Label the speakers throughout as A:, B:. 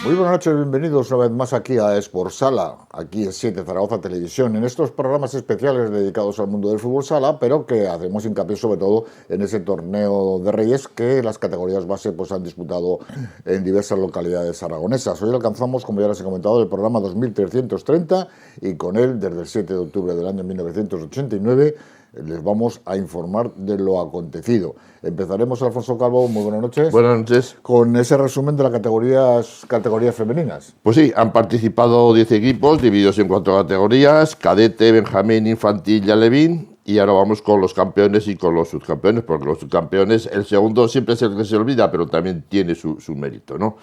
A: Muy buenas noches, bienvenidos una vez más aquí a Sport Sala, aquí en 7 Zaragoza Televisión, en estos programas especiales dedicados al mundo del fútbol sala, pero que hacemos hincapié sobre todo en ese torneo de Reyes que las categorías base pues han disputado en diversas localidades aragonesas. Hoy alcanzamos, como ya les he comentado, el programa 2330 y con él, desde el 7 de octubre del año 1989, les vamos a informar de lo acontecido. Empezaremos, Alfonso Calvo, muy buenas noches.
B: Buenas noches.
A: Con ese resumen de las categorías femeninas.
B: Pues sí, han participado 10 equipos divididos en 4 categorías: cadete, benjamín, infantil y alevín. Y ahora vamos con los campeones y con los subcampeones, porque los subcampeones, el segundo siempre es el que se olvida, pero también tiene su mérito, ¿no?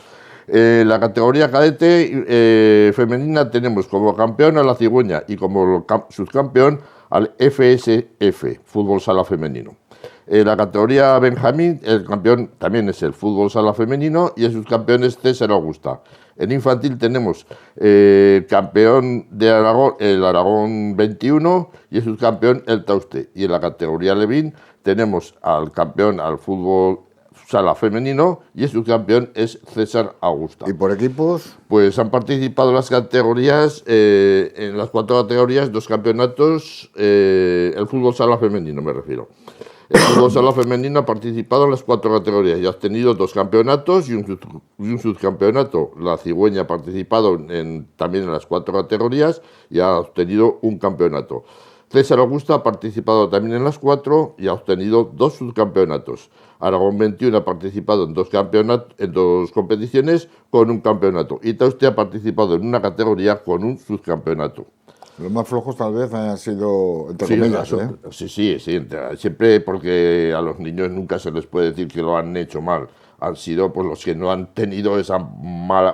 B: La categoría cadete femenina tenemos como campeón a la Cigüeña y como subcampeón al FSF, Fútbol Sala Femenino. La categoría Benjamín, el campeón también es el Fútbol Sala Femenino y el subcampeón es César Augusta. En infantil tenemos campeón de Aragón, el Aragón 21, y el subcampeón el Tauste. Y en la categoría Levín tenemos al campeón al Fútbol Sala Femenino y el subcampeón es César Augusta.
A: ¿Y por equipos?
B: Pues han participado en las categorías, en las 4 categorías, 2 campeonatos, el Fútbol Sala Femenino me refiero. El Fútbol Sala Femenino ha participado en las 4 categorías y ha obtenido 2 campeonatos y un subcampeonato. La Cigüeña ha participado también en las 4 categorías y ha obtenido un campeonato. César Augusta ha participado también en las 4 y ha obtenido 2 subcampeonatos. Aragón 21 ha participado en 2 competiciones con un campeonato. Y Tauste ha participado en una categoría con un subcampeonato.
A: Los más flojos tal vez hayan sido, entre comillas,
B: Sí, siempre, porque a los niños nunca se les puede decir que lo han hecho mal. Han sido pues los que no han tenido esa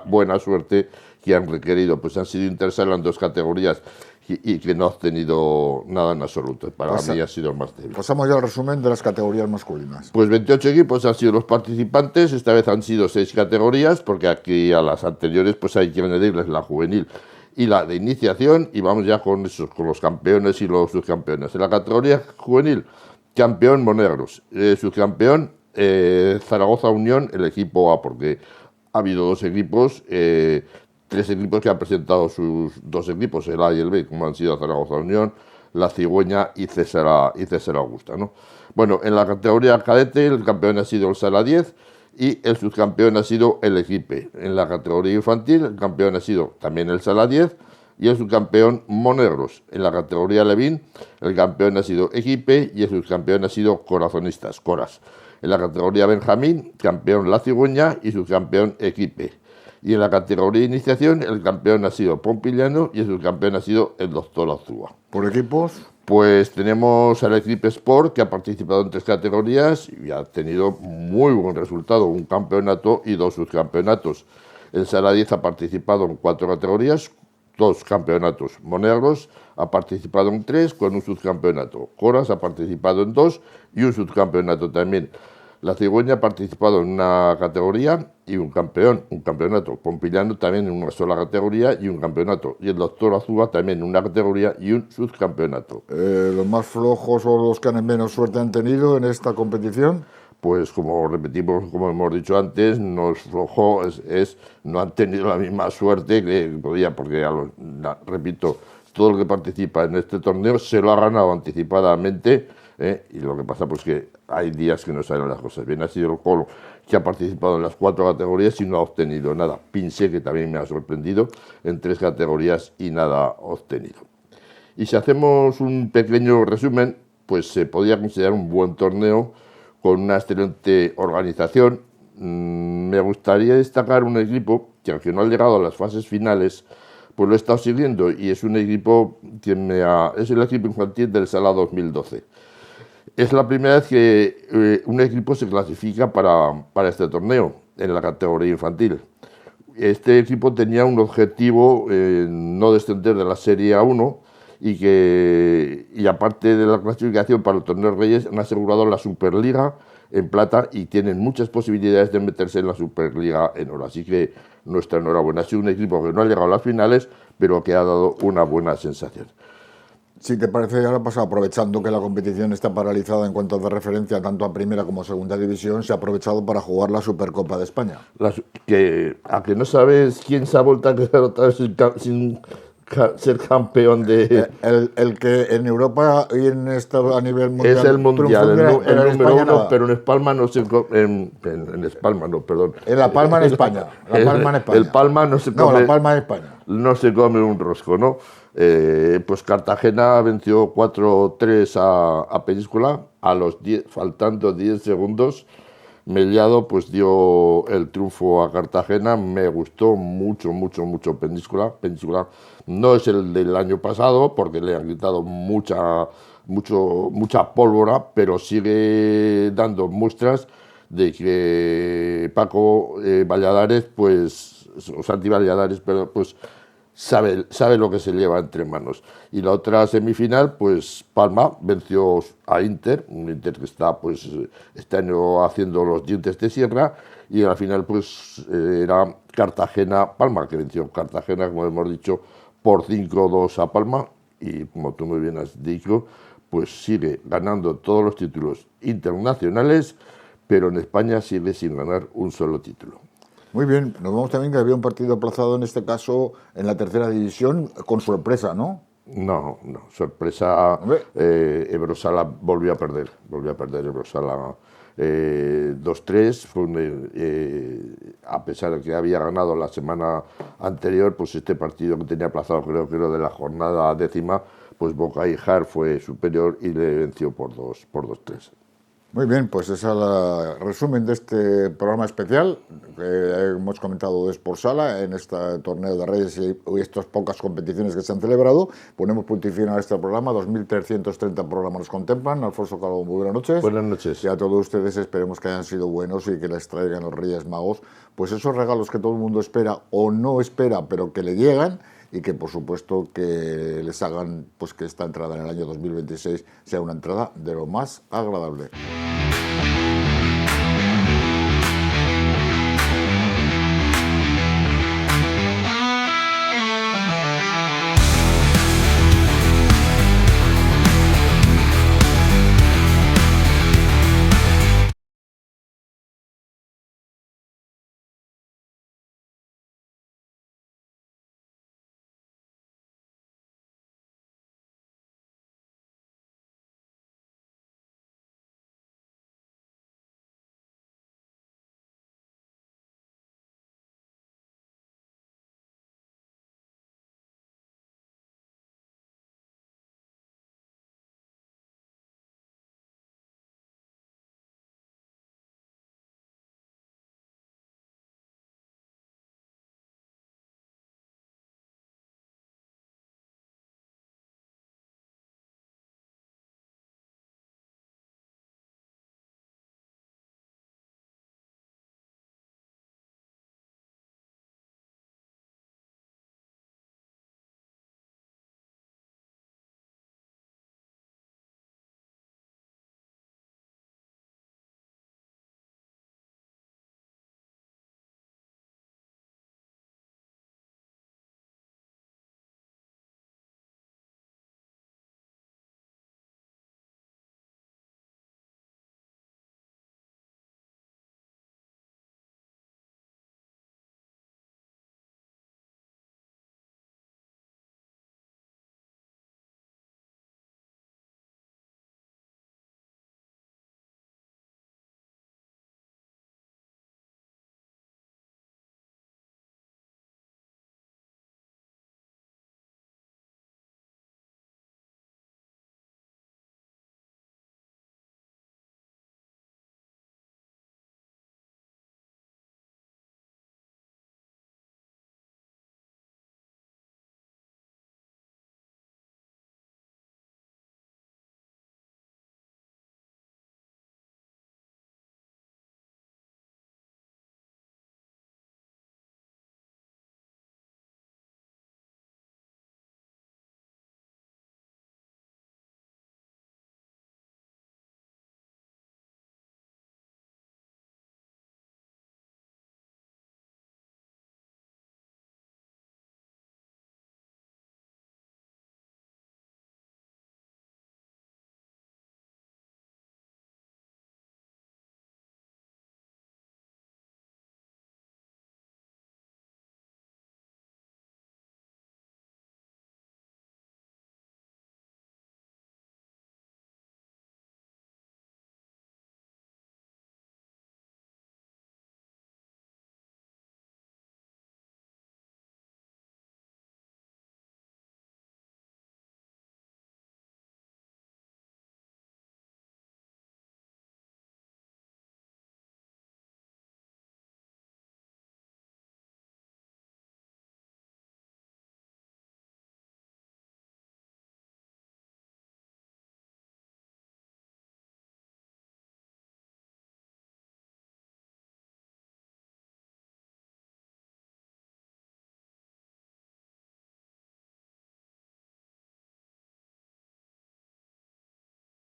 B: buena suerte que han requerido, pues han sido interesados en 2 categorías y que no han tenido nada en absoluto. Para mí ha sido el más débil.
A: Pasamos ya al resumen de las categorías masculinas.
B: Pues 28 equipos han sido los participantes, esta vez han sido 6 categorías, porque aquí a las anteriores pues hay que añadirles la juvenil y la de iniciación, y vamos ya con los campeones y los subcampeones. En la categoría juvenil, campeón Monegros, subcampeón Zaragoza Unión, el equipo A, porque ha habido 2 equipos, 3 equipos que han presentado sus 2 equipos, el A y el B, como han sido Zaragoza Unión, la Cigüeña y César Augusta, ¿no? Bueno, en la categoría cadete, el campeón ha sido el Sala 10, y el subcampeón ha sido el Equipe. En la categoría infantil, el campeón ha sido también el Sala 10 y el subcampeón Monegros. En la categoría Levín, el campeón ha sido Equipe y el subcampeón ha sido Corazonistas, Coras. En la categoría Benjamín, campeón La Cigüeña y subcampeón Equipe. Y en la categoría Iniciación, el campeón ha sido Pompillano y el subcampeón ha sido el Doctor Azúa.
A: ¿Por equipos?
B: Pues tenemos al Equipe Sport, que ha participado en 3 categorías y ha tenido muy buen resultado, un campeonato y 2 subcampeonatos. El Sala 10 ha participado en 4 categorías, 2 campeonatos. Monegros ha participado en 3 con un subcampeonato. Coras ha participado en 2 y un subcampeonato también. La Cigüeña ha participado en una categoría y un campeonato. Pompillano también en una sola categoría y un campeonato. Y el Doctor Azúa también en una categoría y un subcampeonato.
A: ¿Los más flojos o los que menos suerte han tenido en esta competición?
B: Pues como repetimos, como hemos dicho antes, no es flojo, no han tenido la misma suerte que podía, porque repito, todo el que participa en este torneo se lo ha ganado anticipadamente. Y lo que pasa pues que hay días que no salen las cosas bien. Ha sido el Colo, que ha participado en las 4 categorías y no ha obtenido nada. Pinché, que también me ha sorprendido, en 3 categorías y nada obtenido. Y si hacemos un pequeño resumen, pues se podría considerar un buen torneo con una excelente organización. Me gustaría destacar un equipo que, aunque no ha llegado a las fases finales, pues lo he estado siguiendo, y es un equipo que es el equipo infantil del Sala 2012. Es la primera vez que un equipo se clasifica para este torneo en la categoría infantil. Este equipo tenía un objetivo, no descender de la Serie A1, y aparte de la clasificación para el torneo Reyes, han asegurado la Superliga en plata y tienen muchas posibilidades de meterse en la Superliga en oro. Así que nuestra enhorabuena. Ha sido un equipo que no ha llegado a las finales, pero que ha dado una buena sensación.
A: Si te parece, ahora pues aprovechando que la competición está paralizada en cuanto de referencia tanto a primera como a segunda división, se ha aprovechado para jugar la Supercopa de España.
B: A que no sabes quién se ha vuelto a quedar otra vez sin ser campeón de...
A: El que en Europa y en esto a nivel mundial
B: Es el mundial, el número
A: España,
B: uno,
A: nada.
B: pero en Espalma no se... En Espalma no, perdón.
A: En La Palma en España. La Palma en España.
B: El Palma no se
A: No,
B: come...
A: La Palma en España.
B: No se come un rosco, ¿no? Pues Cartagena venció 4-3 a Peñíscola, faltando 10 segundos. Mellado pues dio el triunfo a Cartagena. Me gustó mucho, mucho, mucho Peñíscola. Peñíscola no es el del año pasado porque le han quitado mucha pólvora, pero sigue dando muestras de que Paco Valladares, pues, o Santi Valladares, pero pues sabe lo que se lleva entre manos. Y la otra semifinal, pues Palma venció a Inter, un Inter que está pues este año haciendo los dientes de sierra, y al final pues era Cartagena-Palma, que venció Cartagena, como hemos dicho, por 5-2 a Palma, y como tú muy bien has dicho, pues sigue ganando todos los títulos internacionales, pero en España sigue sin ganar un solo título.
A: Muy bien, nos vamos también que había un partido aplazado en este caso en la tercera división con sorpresa, ¿no?
B: No, sorpresa. Ebrosala volvió a perder Ebrosala 2-3. A pesar de que había ganado la semana anterior, pues este partido que tenía aplazado, creo que era de la jornada 10ª, pues Bocaijar fue superior y le venció por 2-3.
A: Muy bien, pues ese es el resumen de este programa especial que hemos comentado de Sportsala en este torneo de Reyes y estas pocas competiciones que se han celebrado. Ponemos punto y final a este programa. 2.330 programas nos contemplan. Alfonso Calvo, muy buenas noches.
B: Buenas noches.
A: Y a todos ustedes esperemos que hayan sido buenos y que les traigan los Reyes Magos pues esos regalos que todo el mundo espera o no espera, pero que le llegan, y que por supuesto que les hagan pues que esta entrada en el año 2026 sea una entrada de lo más agradable.